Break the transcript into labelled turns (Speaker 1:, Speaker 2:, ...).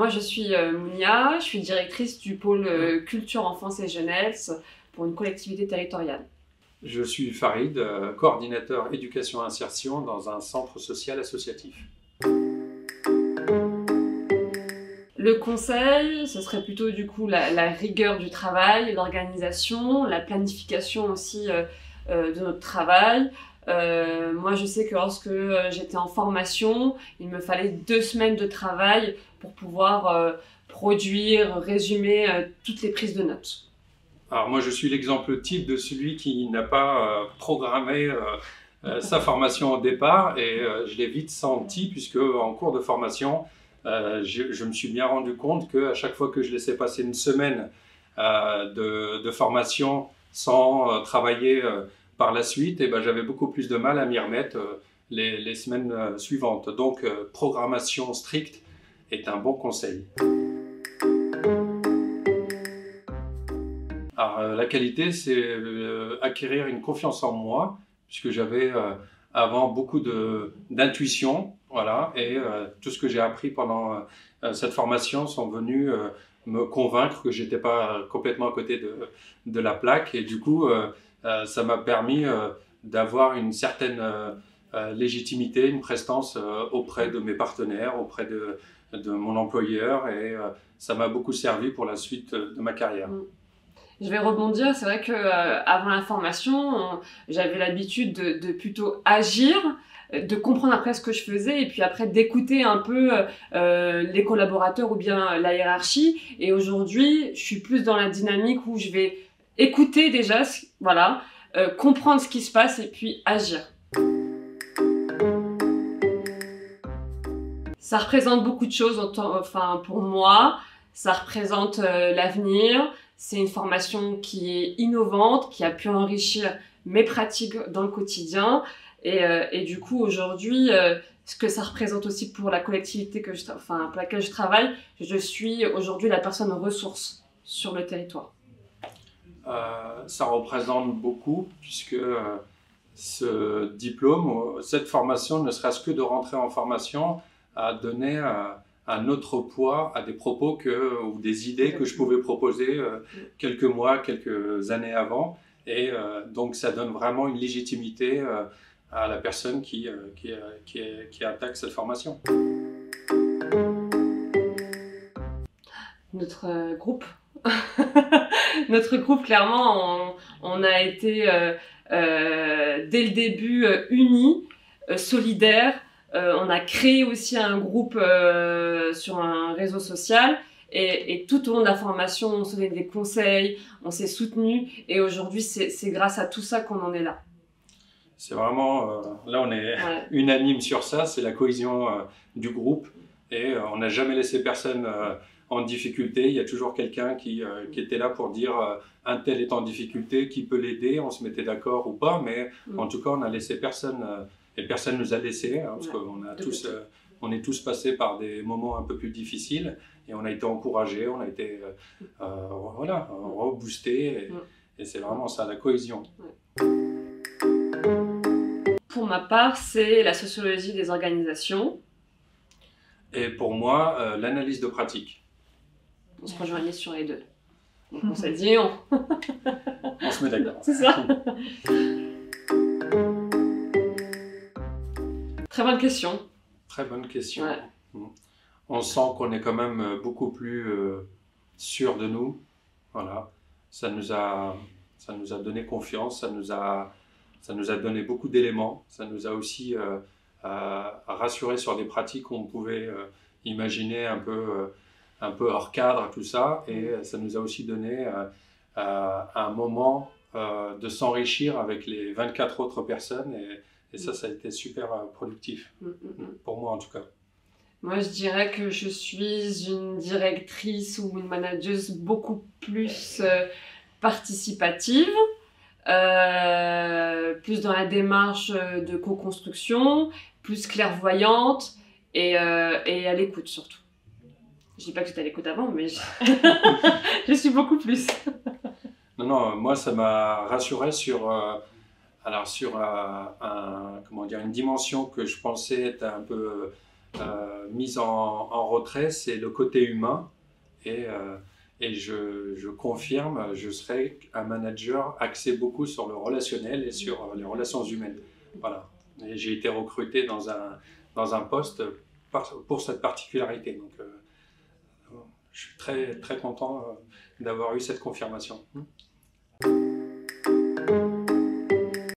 Speaker 1: moi je suis Mounia, je suis directrice du pôle culture, enfance et jeunesse pour une collectivité territoriale.
Speaker 2: Je suis Farid, coordinateur éducation et insertion dans un centre social associatif.
Speaker 1: Le conseil, ce serait plutôt du coup la rigueur du travail, l'organisation, la planification aussi de notre travail. Moi, je sais que lorsque j'étais en formation, il me fallait 2 semaines de travail pour pouvoir produire, résumer toutes les prises de notes.
Speaker 2: Alors moi, je suis l'exemple type de celui qui n'a pas programmé sa formation au départ et je l'ai vite senti puisque en cours de formation, je me suis bien rendu compte qu'à chaque fois que je laissais passer une semaine de formation sans travailler par la suite, et ben, j'avais beaucoup plus de mal à m'y remettre les semaines suivantes. Donc, programmation stricte est un bon conseil. Alors, la qualité, c'est acquérir une confiance en moi, puisque j'avais avant beaucoup d'intuition, voilà, et tout ce que j'ai appris pendant cette formation sont venus me convaincre que j'étais pas complètement à côté de la plaque, et du coup, ça m'a permis d'avoir une certaine légitimité, une prestance auprès de mes partenaires, auprès de mon employeur, et ça m'a beaucoup servi pour la suite de ma carrière.
Speaker 1: Je vais rebondir, c'est vrai que avant la formation, j'avais l'habitude de plutôt agir, de comprendre après ce que je faisais et puis après d'écouter un peu les collaborateurs ou bien la hiérarchie. Et aujourd'hui, je suis plus dans la dynamique où je vais écouter déjà, voilà, comprendre ce qui se passe et puis agir. Ça représente beaucoup de choses, enfin pour moi, ça représente l'avenir. C'est une formation qui est innovante, qui a pu enrichir mes pratiques dans le quotidien. Et du coup, aujourd'hui, ce que ça représente aussi pour la collectivité pour laquelle je travaille, je suis aujourd'hui la personne ressource sur le territoire.
Speaker 2: Ça représente beaucoup puisque ce diplôme, cette formation, ne serait-ce que de rentrer en formation, a donné un autre poids à des propos ou des idées que je pouvais proposer quelques mois, quelques années avant. Et donc ça donne vraiment une légitimité à la personne qui attaque cette formation.
Speaker 1: Notre groupe. Notre groupe, clairement, on a été dès le début unis, solidaires. On a créé aussi un groupe sur un réseau social et tout au long de la formation, on se donnait des conseils, on s'est soutenus et aujourd'hui, c'est grâce à tout ça qu'on en est là.
Speaker 2: C'est vraiment, là on est unanime sur ça, c'est la cohésion du groupe et on n'a jamais laissé personne en difficulté. Il y a toujours quelqu'un qui était là pour dire un tel est en difficulté, qui peut l'aider, on se mettait d'accord ou pas, mais en tout cas on n'a laissé personne. Et personne ne nous a laissés, hein, parce qu'on est tous passés par des moments un peu plus difficiles et on a été encouragés, on a été reboostés et c'est vraiment ça, la cohésion.
Speaker 1: Pour ma part, c'est la sociologie des organisations.
Speaker 2: Et pour moi, l'analyse de pratique.
Speaker 1: On se rejoignait sur les deux. Donc on s'est dit,
Speaker 2: on se met d'accord.
Speaker 1: C'est ça. Très bonne question.
Speaker 2: Très bonne question.
Speaker 1: Ouais.
Speaker 2: On sent qu'on est quand même beaucoup plus sûr de nous. Voilà. Ça nous a donné confiance, ça nous a donné beaucoup d'éléments. Ça nous a aussi rassuré sur des pratiques qu'on pouvait imaginer un peu hors cadre, tout ça. Et ça nous a aussi donné un moment de s'enrichir avec les 24 autres personnes. Et ça a été super productif, pour moi en tout cas.
Speaker 1: Moi, je dirais que je suis une directrice ou une manageuse beaucoup plus participative, plus dans la démarche de co-construction, plus clairvoyante et à l'écoute surtout. Je dis pas que j'étais à l'écoute avant, mais je suis beaucoup plus.
Speaker 2: Non, moi ça m'a rassuré sur une dimension que je pensais être un peu mise en retrait, c'est le côté humain. Et, je confirme, je serai un manager axé beaucoup sur le relationnel et sur les relations humaines. Voilà. Et j'ai été recruté dans un poste pour cette particularité. Donc, je suis très, très content d'avoir eu cette confirmation.